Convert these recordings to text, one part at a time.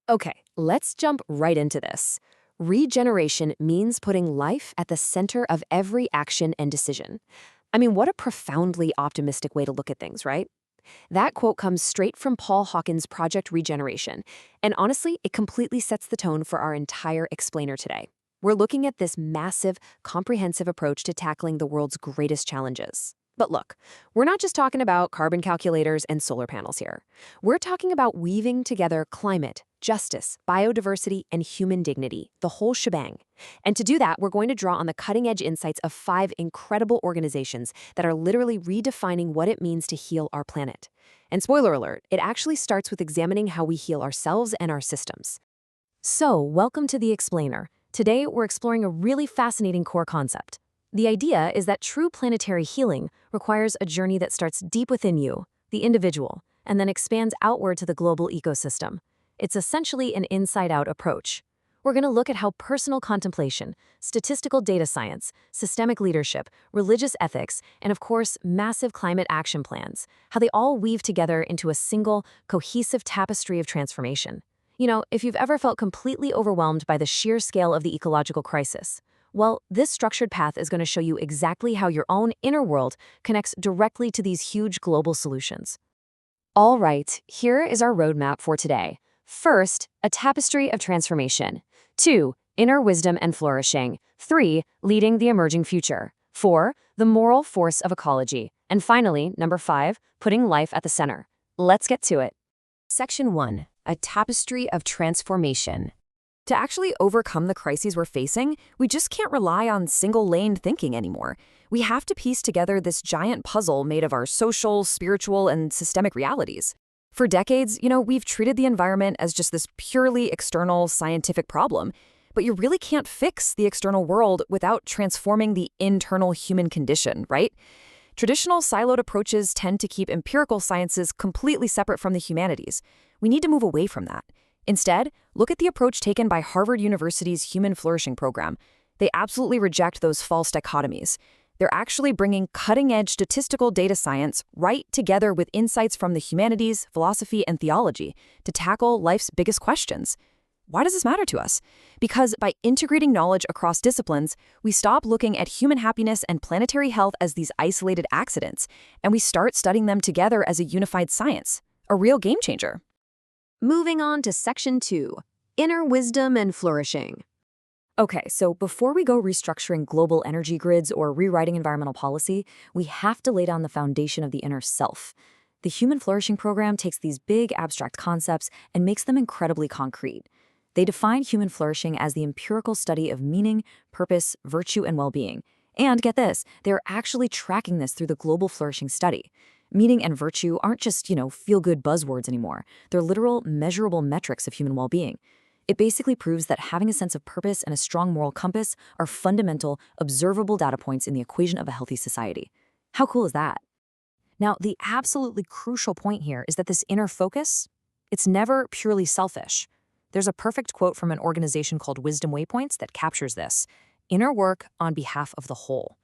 Okay, let's jump right into this. Regeneration means putting life at the center of every action and decision. I mean, what a profoundly optimistic way to look at things, right? That quote comes straight from Paul Hawkins' Project Regeneration, and honestly, it completely sets the tone for our entire explainer today. We're looking at this massive, comprehensive approach to tackling the world's greatest challenges. But look, we're not just talking about carbon calculators and solar panels here. We're talking about weaving together climate, justice, biodiversity, and human dignity, the whole shebang. And to do that, we're going to draw on the cutting-edge insights of 5 incredible organizations that are literally redefining what it means to heal our planet. And spoiler alert, it actually starts with examining how we heal ourselves and our systems. So, welcome to The Explainer. Today, we're exploring a really fascinating core concept. The idea is that true planetary healing requires a journey that starts deep within you, the individual, and then expands outward to the global ecosystem. It's essentially an inside-out approach. We're going to look at how personal contemplation, statistical data science, systemic leadership, religious ethics, and of course, massive climate action plans, how they all weave together into a single, cohesive tapestry of transformation. You know, if you've ever felt completely overwhelmed by the sheer scale of the ecological crisis, well, this structured path is going to show you exactly how your own inner world connects directly to these huge global solutions. All right, here is our roadmap for today. First, a tapestry of transformation. 2, inner wisdom and flourishing. 3, leading the emerging future. 4, the moral force of ecology. And finally, number 5, putting life at the center. Let's get to it. Section 1. A tapestry of transformation. To actually overcome the crises we're facing, we just can't rely on single-lane thinking anymore. We have to piece together this giant puzzle made of our social, spiritual, and systemic realities. For decades, we've treated the environment as just this purely external scientific problem, but you really can't fix the external world without transforming the internal human condition, right? Traditional siloed approaches tend to keep empirical sciences completely separate from the humanities. We need to move away from that. Instead, look at the approach taken by Harvard University's Human Flourishing program. They absolutely reject those false dichotomies. They're actually bringing cutting-edge statistical data science right together with insights from the humanities, philosophy, and theology to tackle life's biggest questions. Why does this matter to us? Because by integrating knowledge across disciplines, we stop looking at human happiness and planetary health as these isolated accidents, and we start studying them together as a unified science, a real game changer. Moving on to Section 2, inner wisdom and flourishing. Okay, so before we go restructuring global energy grids or rewriting environmental policy, we have to lay down the foundation of the inner self. The Human Flourishing program takes these big abstract concepts and makes them incredibly concrete. They define human flourishing as the empirical study of meaning, purpose, virtue, and well-being. And get this, they're actually tracking this through the Global Flourishing Study. Meaning and virtue aren't just, feel-good buzzwords anymore. They're literal, measurable metrics of human well-being. It basically proves that having a sense of purpose and a strong moral compass are fundamental, observable data points in the equation of a healthy society. How cool is that? Now, the absolutely crucial point here is that this inner focus, it's never purely selfish. There's a perfect quote from an organization called Wisdom Waypoints that captures this: inner work on behalf of the whole.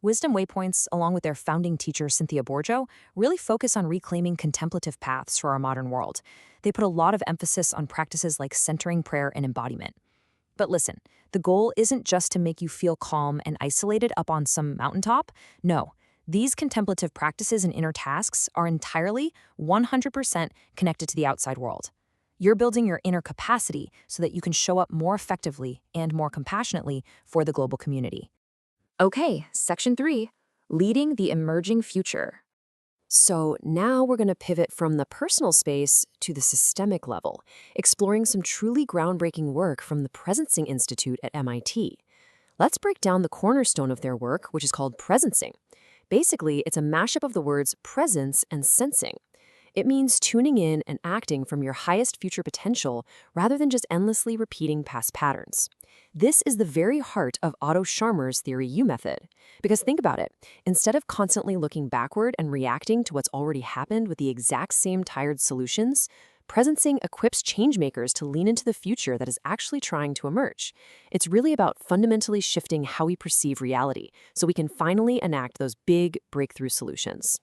Wisdom Waypoints, along with their founding teacher Cynthia Bourgeault, really focus on reclaiming contemplative paths for our modern world. They put a lot of emphasis on practices like centering prayer and embodiment. But listen, the goal isn't just to make you feel calm and isolated up on some mountaintop. No, these contemplative practices and inner tasks are entirely 100% connected to the outside world. You're building your inner capacity so that you can show up more effectively and more compassionately for the global community. Okay, Section 3, leading the emerging future. So now we're going to pivot from the personal space to the systemic level, exploring some truly groundbreaking work from the Presencing Institute at MIT. Let's break down the cornerstone of their work, which is called Presencing. Basically, it's a mashup of the words presence and sensing. It means tuning in and acting from your highest future potential rather than just endlessly repeating past patterns. This is the very heart of Otto Scharmer's Theory U method. Because think about it, instead of constantly looking backward and reacting to what's already happened with the exact same tired solutions, Presencing equips changemakers to lean into the future that is actually trying to emerge. It's really about fundamentally shifting how we perceive reality so we can finally enact those big breakthrough solutions.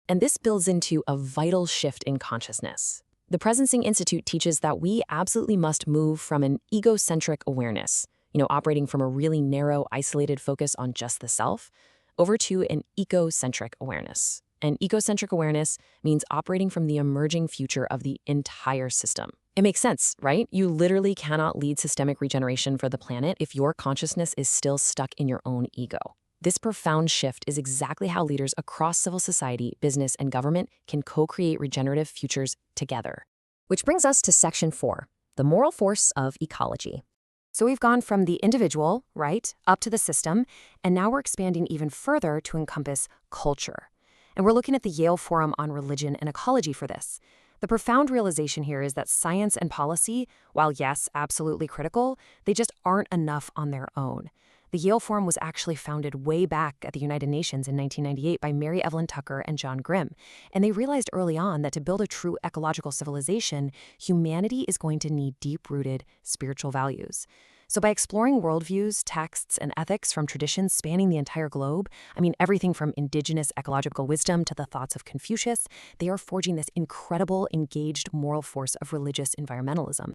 And this builds into a vital shift in consciousness. The Presencing Institute teaches that we absolutely must move from an egocentric awareness, operating from a really narrow, isolated focus on just the self, over to an ecocentric awareness. And ecocentric awareness means operating from the emerging future of the entire system. It makes sense, right? You literally cannot lead systemic regeneration for the planet if your consciousness is still stuck in your own ego. This profound shift is exactly how leaders across civil society, business, and government can co-create regenerative futures together. Which brings us to Section 4, the moral force of ecology. So we've gone from the individual, right, up to the system, and now we're expanding even further to encompass culture. And we're looking at the Yale Forum on Religion and Ecology for this. The profound realization here is that science and policy, while yes, absolutely critical, they just aren't enough on their own. The Yale Forum was actually founded way back at the United Nations in 1998 by Mary Evelyn Tucker and John Grimm, and they realized early on that to build a true ecological civilization, humanity is going to need deep-rooted spiritual values. So by exploring worldviews, texts, and ethics from traditions spanning the entire globe, everything from indigenous ecological wisdom to the thoughts of Confucius, they are forging this incredible, engaged moral force of religious environmentalism.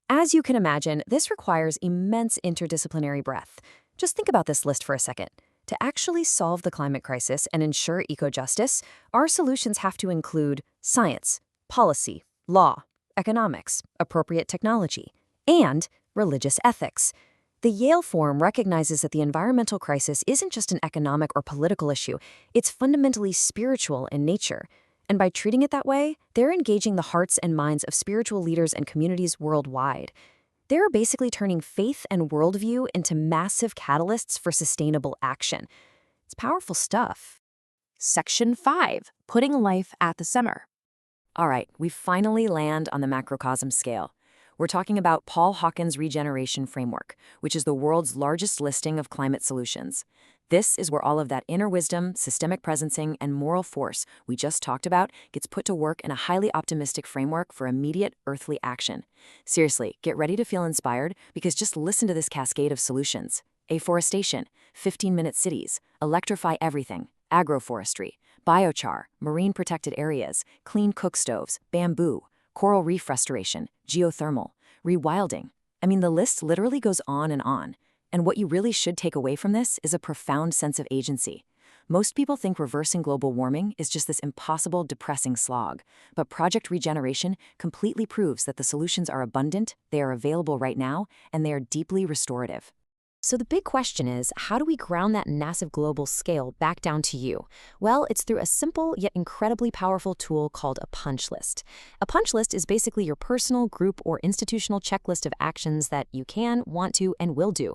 As you can imagine, this requires immense interdisciplinary breadth. Just think about this list for a second. To actually solve the climate crisis and ensure eco-justice, our solutions have to include science, policy, law, economics, appropriate technology, and religious ethics. The Yale Forum recognizes that the environmental crisis isn't just an economic or political issue, it's fundamentally spiritual in nature. And by treating it that way, they're engaging the hearts and minds of spiritual leaders and communities worldwide. They're basically turning faith and worldview into massive catalysts for sustainable action. It's powerful stuff. Section 5, putting life at the center. All right, we finally land on the macrocosm scale. We're talking about Paul Hawken's Regeneration Framework, which is the world's largest listing of climate solutions. This is where all of that inner wisdom, systemic presencing, and moral force we just talked about gets put to work in a highly optimistic framework for immediate earthly action. Seriously, get ready to feel inspired because just listen to this cascade of solutions. Afforestation, 15-minute cities, electrify everything, agroforestry, biochar, marine protected areas, clean cook stoves, bamboo, coral reef restoration, geothermal, rewilding. The list literally goes on. And what you really should take away from this is a profound sense of agency. Most people think reversing global warming is just this impossible, depressing slog. But Project Regeneration completely proves that the solutions are abundant, they are available right now, and they are deeply restorative. So the big question is, how do we ground that massive global scale back down to you? Well, it's through a simple yet incredibly powerful tool called a punch list. A punch list is basically your personal, group, or institutional checklist of actions that you can, want to, and will do.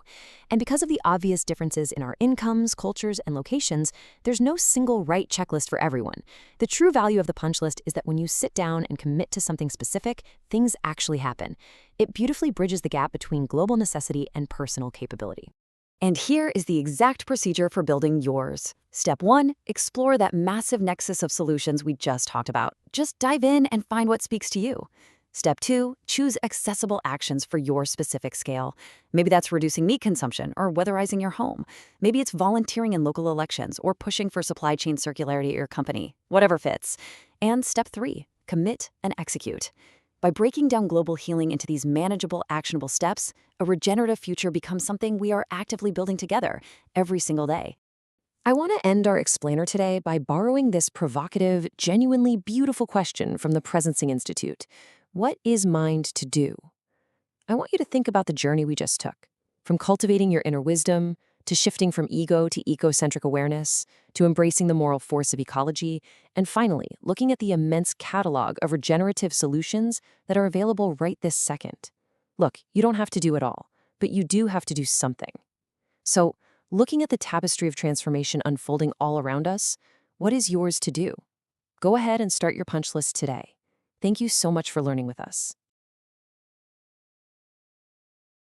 And because of the obvious differences in our incomes, cultures, and locations, there's no single right checklist for everyone. The true value of the punch list is that when you sit down and commit to something specific, things actually happen. It beautifully bridges the gap between global necessity and personal capability. And here is the exact procedure for building yours. Step 1, explore that massive nexus of solutions we just talked about. Just dive in and find what speaks to you. Step 2, choose accessible actions for your specific scale. Maybe that's reducing meat consumption or weatherizing your home. Maybe it's volunteering in local elections or pushing for supply chain circularity at your company. Whatever fits. And Step 3, commit and execute. By breaking down global healing into these manageable, actionable steps, a regenerative future becomes something we are actively building together every single day. I want to end our explainer today by borrowing this provocative, genuinely beautiful question from the Presencing Institute. What is mind to do? I want you to think about the journey we just took, from cultivating your inner wisdom, to shifting from ego to ecocentric awareness, to embracing the moral force of ecology, and finally, looking at the immense catalog of regenerative solutions that are available right this second. Look, you don't have to do it all, but you do have to do something. So, looking at the tapestry of transformation unfolding all around us, what is yours to do? Go ahead and start your punch list today. Thank you so much for learning with us.